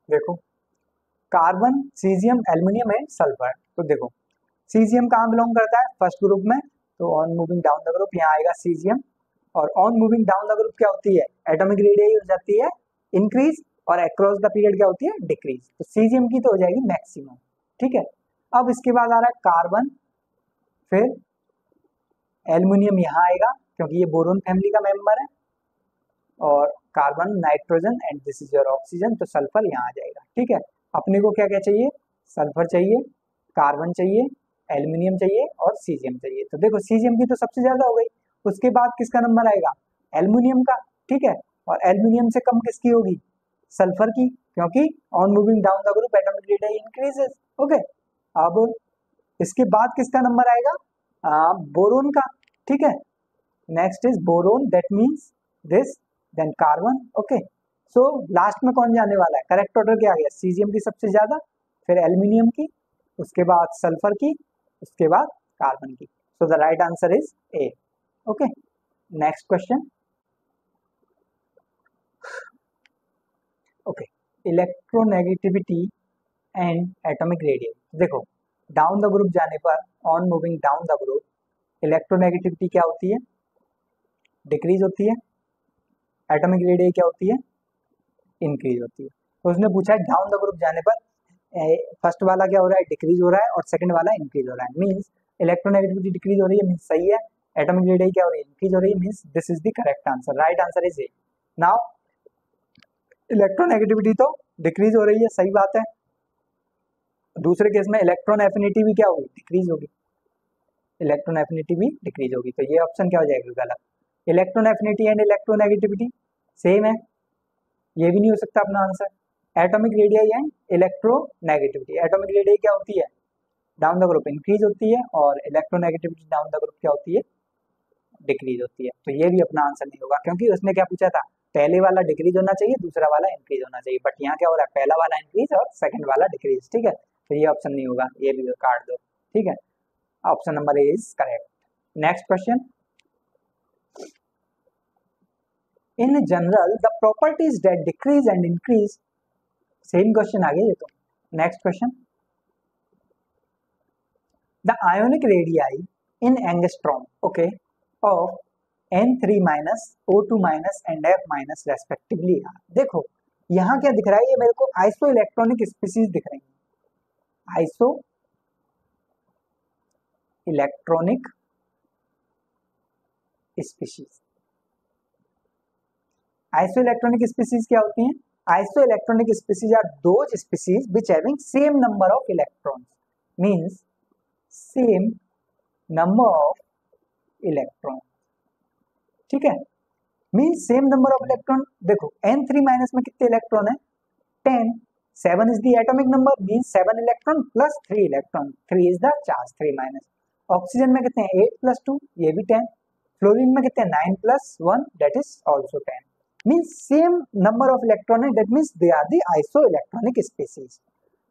देखो carbon, caesium, aluminium and sulphur. तो देखो सीजियम कहाँ बिलोंग करता है, फर्स्ट ग्रुप में, तो on moving down the group यहाँ आएगा सीजियम। और on moving down the group क्या होती है, एटॉमिक रेडियस हो जाती है इंक्रीज, और अक्रॉस द पीरियड क्या होती है, डिक्रीज। तो सीजियम की तो हो जाएगी मैक्सिमम। ठीक है, अब इसके बाद आ रहा है कार्बन, फिर एल्युमिनियम यहाँ आएगा क्योंकि ये बोरोन फैमिली का मेंबर है, और carbon, nitrogen and this is your oxygen, तो सल्फर यहाँ आ जाएगा। ठीक है, अपने को क्या क्या चाहिए, सल्फर चाहिए, कार्बन चाहिए, एल्युमिनियम चाहिए और सीजियम चाहिए। तो देखो सीजियम की तो सबसे ज्यादा हो गई, उसके बाद किसका नंबर आएगा, एल्युमिनियम का। ठीक है, और एल्युमिनियम से कम किसकी होगी, सल्फर की, क्योंकि on moving down the group atomic radius increases. Okay, अब इसके बाद किसका नंबर आएगा, बोरोन का। ठीक है, next is boron, that means this, then carbon. Okay, so last में कौन जाने वाला है, करेक्ट ऑर्डर क्या आ गया, सीजियम की सबसे ज्यादा, फिर एल्युमिनियम की, उसके बाद सल्फर की, उसके बाद कार्बन की। सो the right answer is a. Okay, next question. Okay, electronegativity and atomic radius. देखो डाउन द ग्रुप जाने पर, on moving down the group, electronegativity क्या होती है, डिक्रीज होती है, एटॉमिक रेडियस क्या होती है, इंक्रीज होती है। तो उसने पूछा है डाउन द ग्रुप जाने पर फर्स्ट वाला क्या हो रहा है, डिक्रीज हो रहा है, और सेकंड वाला इंक्रीज हो रहा है, मींस इलेक्ट्रोनेगेटिविटी डिक्रीज हो रही है, मींस सही है। एटॉमिक रेडियस क्या हो रही है, इंक्रीज हो रही है, means this is the correct answer, right answer is a. Now electronegativity तो डिक्रीज हो रही है, सही बात है। दूसरे केस में इलेक्ट्रॉन एफिनिटी भी क्या होगी, डिक्रीज होगी, इलेक्ट्रॉन एफिनिटी भी डिक्रीज होगी। तो ये ऑप्शन क्या हो जाएगा, गलत। Electron affinity and electronegativity same है, ये भी नहीं हो सकता अपना answer. Atomic radius and electronegativity, atomic radius क्या होती है, डाउन द ग्रुप इंक्रीज होती है, और इलेक्ट्रोनेगेटिविटी डाउन द ग्रुप क्या होती है, डिक्रीज होती है। तो ये भी अपना आंसर नहीं होगा, क्योंकि उसने क्या पूछा था, पहले वाला डिक्रीज होना चाहिए, दूसरा वाला इंक्रीज होना चाहिए, बट यहाँ क्या हो रहा है, पहला वाला इंक्रीज और सेकंड वाला डिक्रीज। ठीक है, तो ये ऑप्शन नहीं होगा, ये भी काट दो। ठीक है, option number A is correct. Next question. In general the properties that decrease and increase, same question आ गया ये तो। Next question. The ionic radii in angstrom, okay, of N3 minus, O2 minus and F minus respectively. देखो यहाँ क्या दिख रहा है, ये मेरे को आइसो इलेक्ट्रॉनिक स्पीसीज दिख रही है, iso electronic species. Iso electronic species क्या होती हैं, iso electronic species are those species which having same number of electrons, means same number of electron. ठीक है, means same number of electron. देखो N3 minus में कितने इलेक्ट्रॉन है, 10, 7 is the atomic number, means 7 electron plus 3 electron, 3 is the charge, 3 minus। Oxygen में कितने हैं, 8 plus 2, ये भी 10। फ्लोरीन में कितने हैं, 9 plus 1, that is also 10। means same number of electron है, that means they are the isoelectronic species।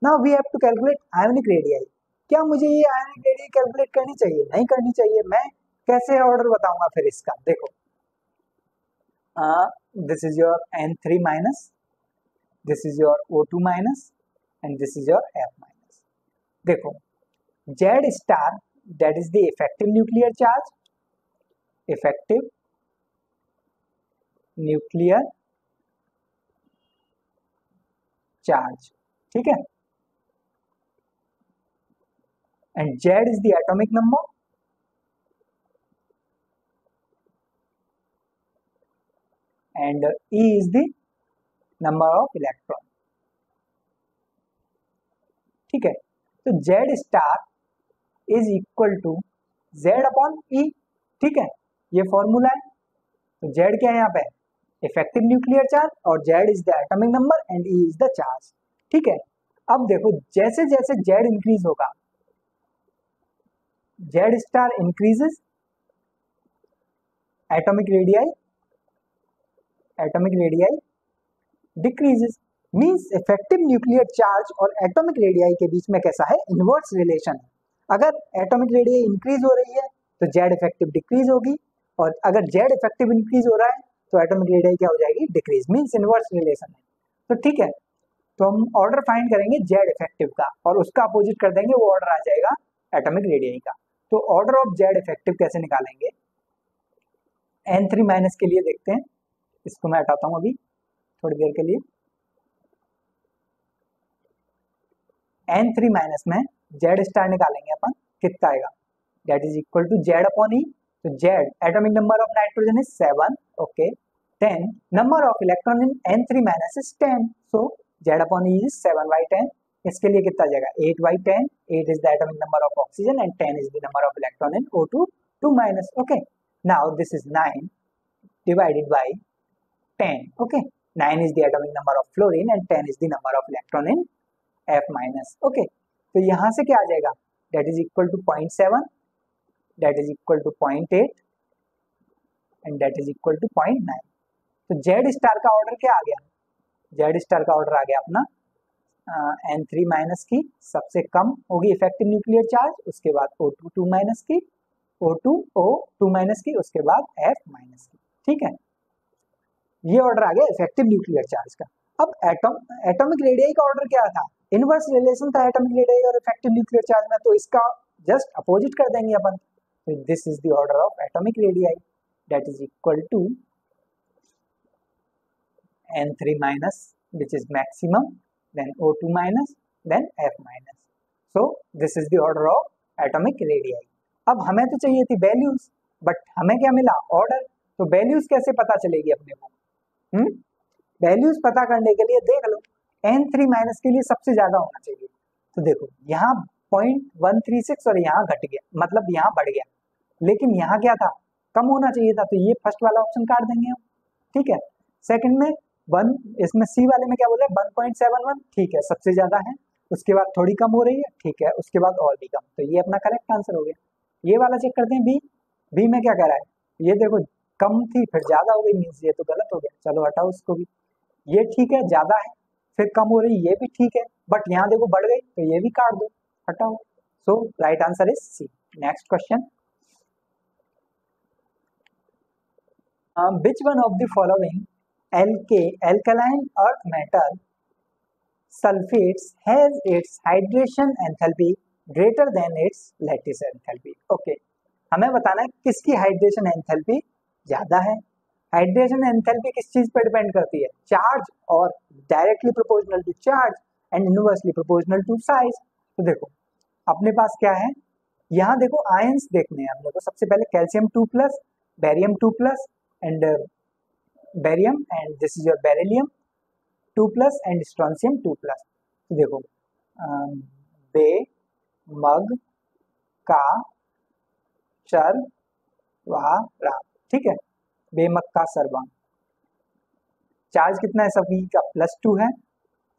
now we have to calculate ionic radii। क्या मुझे ये ionic radii कैलकुलेट करनी चाहिए, नहीं करनी चाहिए, मैं कैसे ऑर्डर बताऊंगा फिर इसका। देखो this is your N3 minus, this is your O2 minus and this is your F minus। देखो Z star, that is the effective nuclear charge, effective nuclear charge, ठीक है, and Z is the atomic number, and E is the number of electron। ठीक है, तो Z star is equal to Z upon E। ठीक है, ये formula है। तो Z क्या है यहाँ पे, इफेक्टिव न्यूक्लियर चार्ज, और Z is the atomic number and E is the charge. ठीक है, अब देखो जैसे जैसे Z इंक्रीज होगा, Z star increases, atomic radii decreases, means effective nuclear charge और एटॉमिक रेडियाई के बीच में कैसा है, इनवर्स रिलेशन है। अगर एटॉमिक रेडियाई इंक्रीज हो रही है तो जेड इफेक्टिव डिक्रीज होगी, और अगर जेड इफेक्टिव इंक्रीज हो रहा है तो एटॉमिक रेडियाई क्या हो जाएगी, डिक्रीज, मींस इनवर्स रिलेशन है। तो ठीक है, तो हम ऑर्डर फाइंड करेंगे जेड इफेक्टिव का और उसका अपोजिट कर देंगे, वो ऑर्डर आ जाएगा एटॉमिक रेडियस का। तो ऑर्डर ऑफ जेड इफेक्टिव कैसे निकालेंगे, N3 माइनस के लिए देखते हैं, इसको मैं हटाता हूं अभी थोड़ी देर के लिए। N3 माइनस में जेड स्टार निकालेंगे अपन, कितना आएगा, that is equal to Z upon E. तो Z atomic number of nitrogen is 7, okay, 10, number of electron in N3 minus is 10, so Z upon E is 7/10। इसके लिए कितना जाएगा, 8/10, 8 is the atomic number of oxygen and 10 is the number of electron in O2 2 minus, okay, now this is 9 divided by 10, okay, 9 is the atomic number of fluorine and 10 is the number of electron in F minus, okay, तो यहाँ से क्या आ जाएगा, that is equal to 0.7, that is equal to 0.8 and that is equal to 0.9। तो Z star का order क्या आ गया, Z star का ऑर्डर आ गया अपना N3 माइनस की सबसे कम होगी इफेक्टिव न्यूक्लियर चार्ज, उसके बाद O2 2 माइनस की, O2 O 2 माइनस की, उसके बाद F माइनस की, ठीक है, ये ऑर्डर आ गया इफेक्टिव न्यूक्लियर चार्ज का। अब एटॉमिक रेडियस का ऑर्डर क्या था, इनवर्स रिलेशन था एटॉमिक रेडियस और इफेक्टिव न्यूक्लियर चार्ज में, तो इसका जस्ट अपोजिट कर देंगे अपन। तो this is the order of atomic radius, that is equal to N3 minus which is maximum, then O2 minus, then F minus, so this is the order of atomic radii। अब हमें तो चाहिए थी values, but हमें क्या मिला, order. तो values कैसे पता चलेगी अपने को, वैल्यूज पता करने के लिए देख लो, N3 माइनस के लिए सबसे ज्यादा होना चाहिए, तो देखो यहाँ 0.136 और यहाँ घट गया, मतलब यहाँ बढ़ गया, लेकिन यहाँ क्या था, कम होना चाहिए था, तो ये फर्स्ट वाला ऑप्शन काट देंगे हम, ठीक है। सेकंड में इसमें सी वाले में क्या बोल रहे हैं 1.71, ठीक है, सबसे ज्यादा है, उसके बाद थोड़ी कम हो रही है, ठीक है, उसके बाद और भी कम, तो ये अपना करेक्ट आंसर हो गया। ये वाला चेक करते हैं बी में क्या कह रहा है, ये देखो कम थी फिर ज्यादा हो गई, मीन्स ये तो गलत हो गया, चलो हटाओ इसको भी, ये ठीक है ज्यादा है फिर कम हो रही, ये भी ठीक है, बट यहाँ देखो बढ़ गई, तो ये भी काट दो, हटाओ, so right answer is C. Next question, which one of the following alkaline earth metal sulfates has its hydration enthalpy greater than its lattice enthalpy, okay, हमें बताना है किसकी हाइड्रेशन एंथैल्पी ज्यादा है। हाइड्रेशन एंथैल्पी किस चीज पर डिपेंड करती है, चार्ज, और directly proportional to charge and inversely proportional to size. तो देखो अपने पास क्या है, यहाँ देखो आयंस देखने हैं हम लोग को, सबसे पहले calcium 2+, barium 2+ and barium, and this is your beryllium 2+ and strontium 2+। तो देखो बे मग का चर वा, ठीक है, बेमक का सरवा, चार्ज कितना है सभी का, +2 है,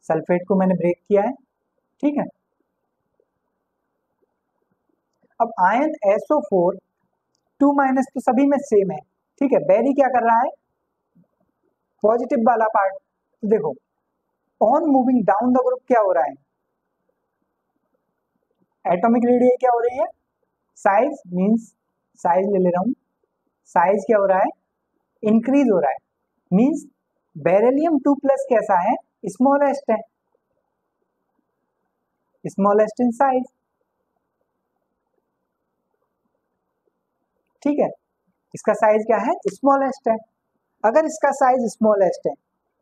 सल्फेट को मैंने ब्रेक किया है, ठीक है। अब आयन SO4 2- तो सभी में सेम है, ठीक है, बेरी क्या कर रहा है, पॉजिटिव वाला पार्ट, तो देखो on moving down the group क्या हो रहा है, एटॉमिक रेडियस क्या हो रही है, साइज, मींस साइज ले रहा हूं, साइज क्या हो रहा है, इंक्रीज हो रहा है, मींस बेरिलियम 2+ कैसा है, स्मॉलेस्ट है, स्मॉलेस्ट इन साइज, ठीक है, इसका साइज क्या है, स्मॉलेस्ट है। अगर इसका साइज स्मॉलेस्ट है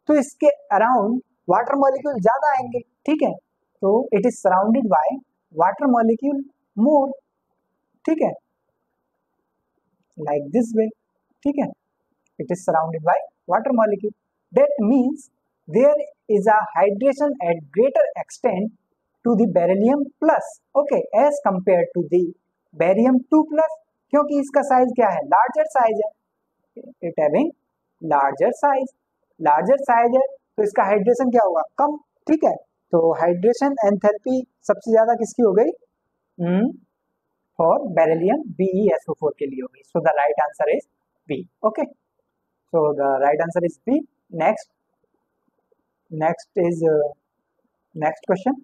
तो इसके अराउंड वाटर मॉलिक्यूल ज्यादा आएंगे, ठीक है, तो it is surrounded by water molecule more, ठीक है, लाइक दिस वे, ठीक है, it is surrounded by water molecule, that means there is a hydration at greater extent to the beryllium plus, okay, as compared to the barium 2+, क्योंकि इसका size क्या है, larger size है, it having larger size है, तो इसका hydration क्या होगा, कम, ठीक है, तो हाइड्रेशन एंथैल्पी सबसे ज्यादा किसकी हो गई, फॉर बेरिलियम BeSO4 के लिए होगी, so the right answer is B, okay, so the right answer is B। next is next question,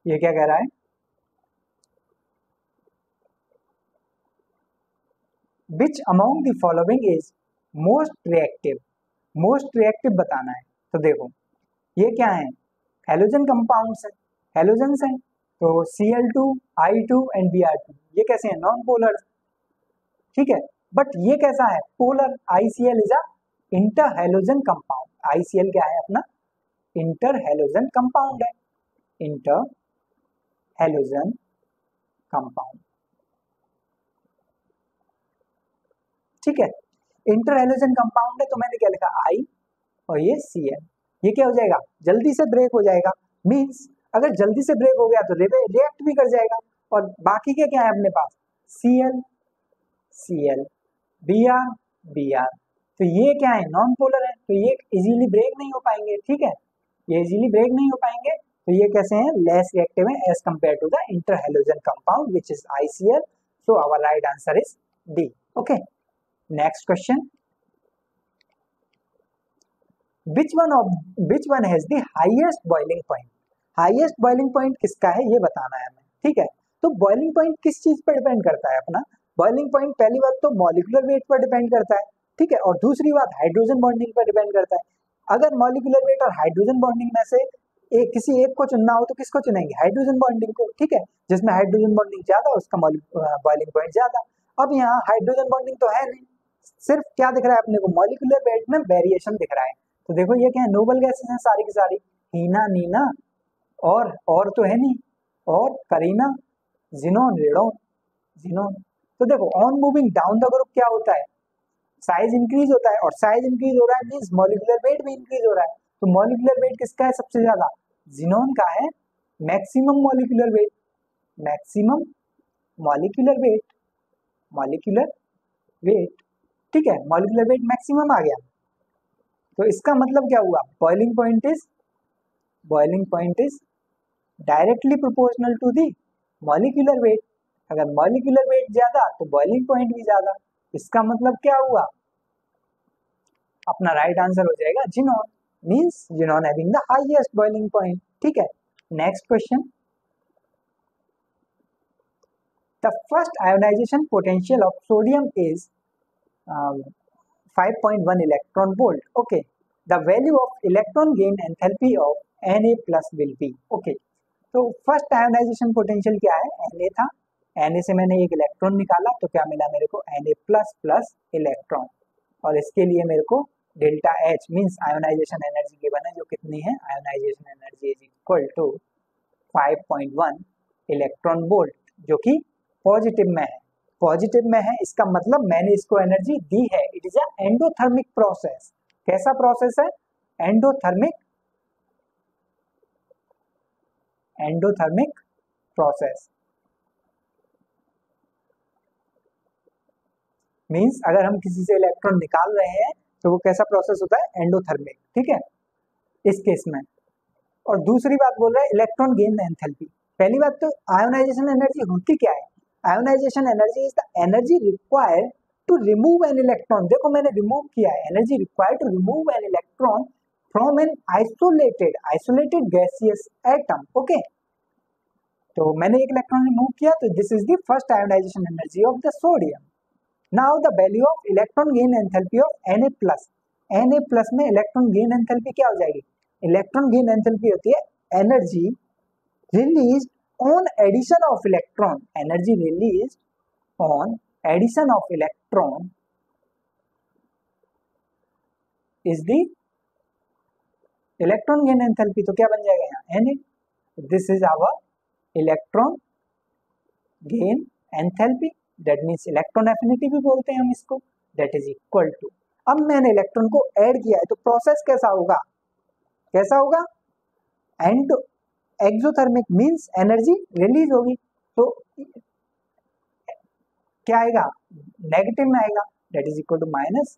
ये क्या कह रहा है, which among the following is most reactive बताना है। तो देखो ये क्या है, हेलोजन कंपाउंड्स है, हेलोजन्स हैं। तो Cl2, I2 एंड Br2 ये कैसे हैं, नॉन पोलर, ठीक है। बट ये कैसा है, polar. ICl is a inter halogen compound, ICl क्या है अपना, इंटर हेलोजन कंपाउंड है, इंटर हेलोजन कंपाउंड, ठीक है। इंटर हेलोजन कंपाउंड है, तो मैंने क्या लिखा, I और ये Cl, ये क्या हो जाएगा, जल्दी से ब्रेक हो जाएगा। मीन्स अगर जल्दी से ब्रेक हो गया तो रिएक्ट भी कर जाएगा। और बाकी के क्या है अपने पास, Cl, Cl, Br, Br, तो ये क्या है, नॉन पोलर है, तो ये इजीली ब्रेक नहीं हो पाएंगे, ठीक है, ये इजीली ब्रेक नहीं हो पाएंगे। तो ये कैसे हैं, लेस रिएक्टिव है as compare to the inter halogen compound which is ICl। So our right answer is D. Okay, next question, which one has the highest boiling point, highest boiling point किसका है ये बताना है हमें, ठीक है। तो बॉइलिंग पॉइंट किस चीज पर डिपेंड करता है अपना, बॉइलिंग पॉइंट पहली बात तो मॉलिक्यूलर वेट पर डिपेंड करता है, ठीक है, और दूसरी बात हाइड्रोजन बॉन्डिंग पर डिपेंड करता है। अगर मॉलिक्यूलर वेट और हाइड्रोजन बॉन्डिंग में से किसी एक को चुनना हो तो किसको चुनेंगे, हाइड्रोजन बॉन्डिंग को, ठीक है, जिसमें हाइड्रोजन बॉन्डिंग ज्यादा उसका बॉइलिंग पॉइंट ज्यादा। अब यहाँ हाइड्रोजन बॉन्डिंग तो है नहीं, सिर्फ क्या दिख रहा है अपने को, मॉलिक्यूलर वेट में वेरिएशन दिख रहा है। तो देखो ये क्या है, नोबल गैसेस हैं सारी की सारी, हीना, नीना और तो है नहीं, और करीना, जिनोन, रेडोन, जिनोन। तो देखो on moving down the group क्या होता है, साइज इंक्रीज होता है, और साइज इंक्रीज हो रहा है मींस मॉलिक्यूलर वेट भी इंक्रीज हो रहा है। तो मॉलिक्यूलर वेट किसका है सबसे ज्यादा, जिनोन का है, maximum molecular weight, maximum molecular weight, molecular weight, ठीक है, मॉलिक्यूलर वेट मैक्सिमम आ गया। तो इसका मतलब क्या हुआ, boiling point is directly proportional to the molecular weight. अगर मॉलिक्यूलर वेट ज्यादा तो बॉइलिंग पॉइंट भी ज्यादा, इसका मतलब क्या हुआ, अपना राइट आंसर हो जाएगा xenon, means xenon having the highest boiling point, ठीक है। Next question, the first ionization potential of sodium is 5.1 electron volt. Okay, the value of electron gain enthalpy of Na plus will be, okay, तो first ionization potential क्या है, Na था, Na से मैंने एक electron निकाला तो क्या मिला मेरे को, Na प्लस प्लस इलेक्ट्रॉन, और इसके लिए मेरे को delta H means ionisation energy given है, जो कितनी है, ionisation energy is equal to 5.1 electron volt, जो कि पॉजिटिव में है, पॉजिटिव में है, इसका मतलब मैंने इसको एनर्जी दी है। It is a endothermic process, कैसा प्रोसेस है, एंडोथर्मिक, एंडोथर्मिक प्रोसेस मींस अगर हम किसी से इलेक्ट्रॉन निकाल रहे हैं तो वो कैसा प्रोसेस होता है, एंडोथर्मिक, ठीक है, इस केस में। और दूसरी बात बोल रहा है इलेक्ट्रॉन गेन एंथैल्पी, पहली बात तो आयोनाइजेशन एनर्जी होती क्या है, ionisation energy is the energy required to remove an electron, देखो मैंने रिमूव किया है, energy required to remove an electron from an isolated gaseous atom, okay, तो मैंने एक इलेक्ट्रॉन रिमूव किया, तो this is the first ionization energy of the sodium. Now the value of electron gain enthalpy of Na plus, Na plus में electron gain enthalpy क्या हो जाएगी, electron gain enthalpy होती है energy release on addition of electron, energy release on addition of electron is the electron gain enthalpy, तो क्या बन जाएगा यहाँ Na, this is our electron gain enthalpy, that means electron affinity भी बोलते हैं हम इसको, दैट इज इक्वल टू, अब मैंने इलेक्ट्रॉन को ऐड किया है तो प्रोसेस कैसा होगा, कैसा होगा, and exothermic means energy release होगी, तो क्या आएगा, नेगेटिव में आएगा, that is equal to minus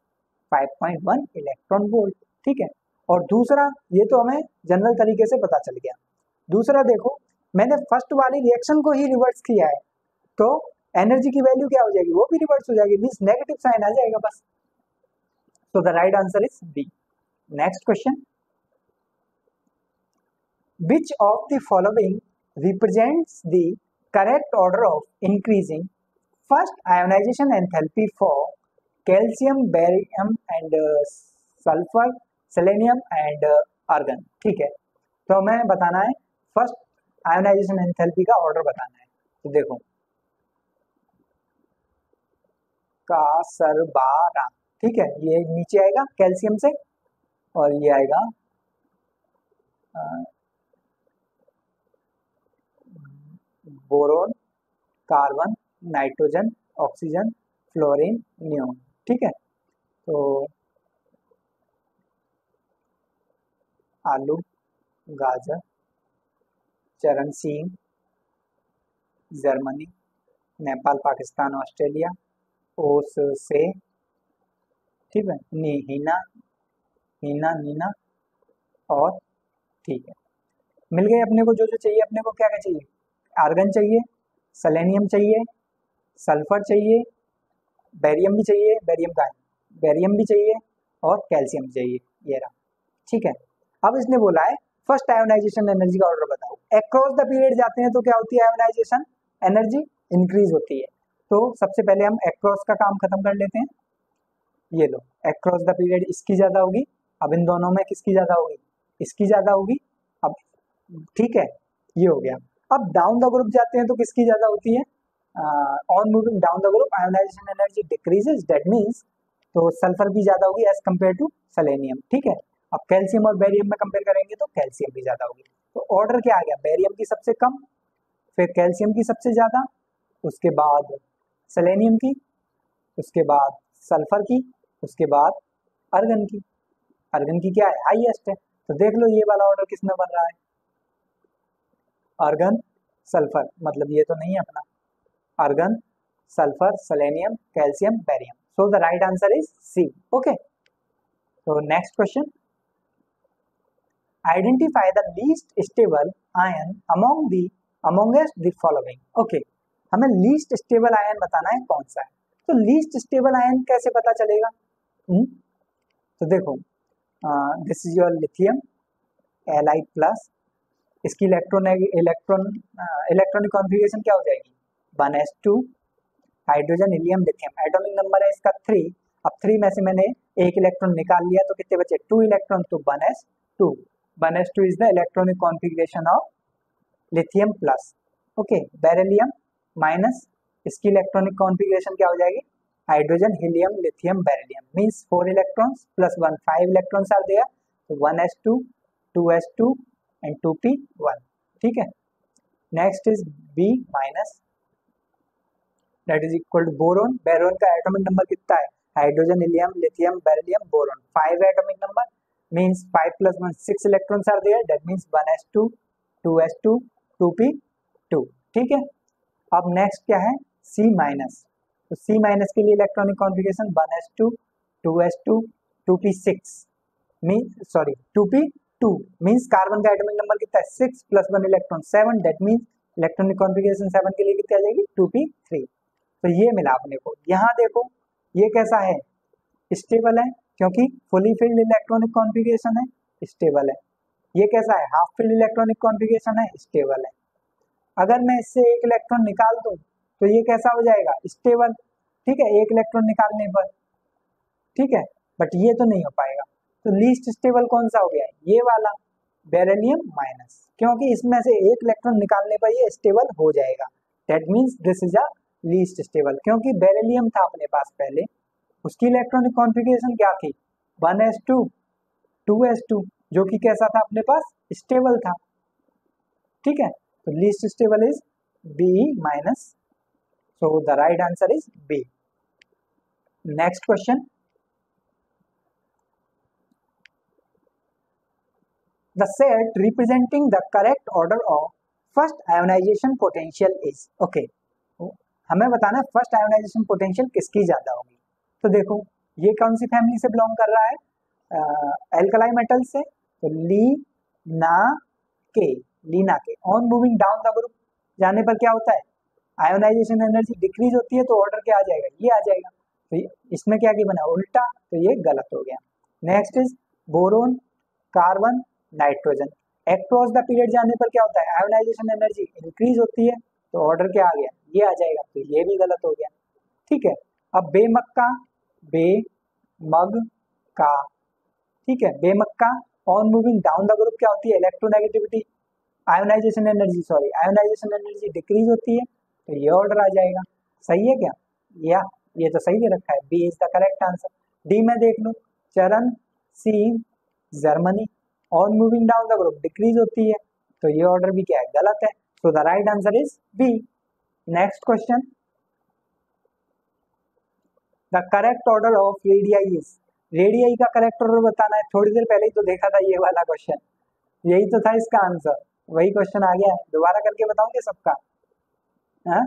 5.1 electron volt, ठीक है। और दूसरा, ये तो हमें जनरल तरीके से पता चल गया, दूसरा देखो मैंने फर्स्ट वाली रिएक्शन को ही रिवर्स किया है, तो एनर्जी की वैल्यू क्या हो जाएगी, वो भी रिवर्स हो जाएगी, मींस नेगेटिव साइन आ जाएगा बस। So the right answer is B. Next question. Which of the following represents the correct order of increasing first ionization enthalpy for calcium, barium and sulfur, selenium and argon. ठीक है, तो हमें बताना है first ionization enthalpy का order बताना है। तो देखो कासरबारा, ठीक है, ये नीचे आएगा कैल्शियम से और ये आएगा boron, carbon, nitrogen, oxygen, fluorine, neon. ठीक है, तो आलू, गाजर, चरण सिंह, जर्मनी, नेपाल, पाकिस्तान, ऑस्ट्रेलिया, ओस से, ठीक है, हीना, हीना, नीना और, ठीक है, मिल गए अपने को जो जो चाहिए। अपने को क्या क्या चाहिए, आर्गन चाहिए, सेलेनियम चाहिए, सल्फर चाहिए, बेरियम भी चाहिए, बेरियम का बेरियम भी चाहिए और कैल्शियम चाहिए, ये रहा। ठीक है, अब इसने बोला है फर्स्ट आयोनाइजेशन एनर्जी का ऑर्डर बताओ। अक्रॉस द पीरियड जाते हैं तो क्या होती है आयोनाइजेशन एनर्जी, इंक्रीज होती है। तो सबसे पहले हम अक्रॉस का काम खत्म कर लेते हैं। ये लो अक्रॉस द पीरियड इसकी ज्यादा होगी, अब इन दोनों में किसकी ज्यादा होगी, इसकी ज्यादा होगी। अब ठीक है, ये हो गया। अब डाउन द ग्रुप जाते हैं तो किसकी ज्यादा होती है, on moving down the group ionization energy decreases, that means तो सल्फर भी ज्यादा होगी एज कंपेयर टू सेलेनियम। ठीक है, अब कैल्शियम और बेरियम में कंपेयर करेंगे तो कैल्शियम भी ज्यादा होगी। तो ऑर्डर क्या आ गया, बेरियम की सबसे कम, फिर कैल्शियम की सबसे ज्यादा, उसके बाद सेलेनियम की, उसके बाद सल्फर की, उसके बाद अर्गन की। अर्गन की क्या है, हाईएस्ट है। तो देख लो ये वाला ऑर्डर किसमें बन रहा है, अर्गन सल्फर, मतलब ये तो नहीं है अपना, argon sulphur selenium calcium barium. So the right answer is C. Okay, तो next question, identify the least stable ion amongst the following. Okay, हमें लीस्ट स्टेबल आयन बताना है कौन सा है। तो लीस्ट स्टेबल आयन कैसे पता चलेगा, तो देखो this is your lithium Li plus, इसकी इलेक्ट्रॉनिक कॉन्फ़िगरेशन क्या हो जाएगी 1s2, hydrogen helium lithium, atomic number है इसका 3। अब 3 में से मैंने एक इलेक्ट्रॉन निकाल लिया तो कितने बचे 2 इलेक्ट्रॉन, तो 1s2। 1s2 is the electronic configuration of lithium plus. Okay, beryllium minus, इसकी इलेक्ट्रॉनिक कॉन्फ़िगरेशन क्या हो जाएगी hydrogen helium lithium beryllium, means 4 electrons plus 1, 5 electrons are there, तो 1s2, 2s2 एंड 2p1। ठीक है, next is B minus, that is equal to boron. Boron का atomic number कितना है, hydrogen helium lithium beryllium boron 5 atomic number, means 5 plus 1, 6 electrons are there, that means 1s2, 2s2, 2p2। ठीक है, अब next क्या है C माइनस, तो C minus के लिए electronic configuration 1s2, 2s2, 2p6 mean sorry 2p2, means carbon का atomic number कितना है 6 plus 1 electron 7, that means electronic configuration 7 के लिए कितनी आ जाएगी 2p3। तो ये मिला अपने को। यहाँ देखो ये कैसा है, स्टेबल है क्योंकि फुली फिल्ड इलेक्ट्रॉनिक कॉन्फ़िगरेशन है, स्टेबल है। ये कैसा है, हाफ फिल्ड इलेक्ट्रॉनिक कॉन्फ़िगरेशन है, स्टेबल है। अगर मैं इससे एक इलेक्ट्रॉन निकाल दूं तो ये कैसा हो जाएगा स्टेबल। ठीक है, एक इलेक्ट्रॉन निकालने पर, ठीक है, बट ये तो नहीं हो पाएगा। तो लीस्ट स्टेबल कौन सा हो गया, ये वाला बेरिलियम माइनस, क्योंकि इसमें से एक इलेक्ट्रॉन निकालने पर ये स्टेबल हो जाएगा, that means this is a least stable. क्योंकि बेरिलियम था अपने पास पहले, उसकी इलेक्ट्रॉनिक कॉन्फ़िगरेशन क्या थी 1s2, 2s2, जो कि कैसा था अपने पास स्टेबल था। ठीक है, तो least stable is B minus, so the right answer is B. Next question, the set representing the correct order of first ionization potential is, okay, हमें बताना है फर्स्ट आयोनाइजेशन पोटेंशियल किसकी ज्यादा होगी। तो देखो ये कौन सी फैमिली से बिलोंग कर रहा है, एल्कलाई मेटल से, तो लीना के on moving down the group जाने पर क्या होता है आयोनाइजेशन एनर्जी डिक्रीज होती है, तो ऑर्डर क्या आ जाएगा, ये आ जाएगा। तो इसमें क्या की बना उल्टा, तो ये गलत हो गया। Next is boron, carbon, nitrogen, across the period जाने पर क्या होता है आयोनाइजेशन एनर्जी इंक्रीज होती है, तो ऑर्डर क्या आ गया, ये आ जाएगा, तो ये भी गलत हो गया। ठीक है, अब बेमक्का, बे मग का, ठीक है, बेमक्का on moving down the group क्या होती है, electronegativity, ionisation energy, sorry ionisation energy decrease होती है, तो ये ऑर्डर आ जाएगा। सही है क्या, या ये तो सही दे रखा है, B is the correct answer. D में देख लो, चरण C germanium, on moving down the group decrease होती है, तो ये ऑर्डर भी क्या है, गलत है। So the right answer is B. Next question, the correct order of radii is, radii का करेक्ट ऑर्डर बताना है। थोड़ी देर पहले ही तो देखा था ये वाला क्वेश्चन, यही तो था इसका आंसर, वही क्वेश्चन आ गया है, दोबारा करके बताओगे सबका, हाँ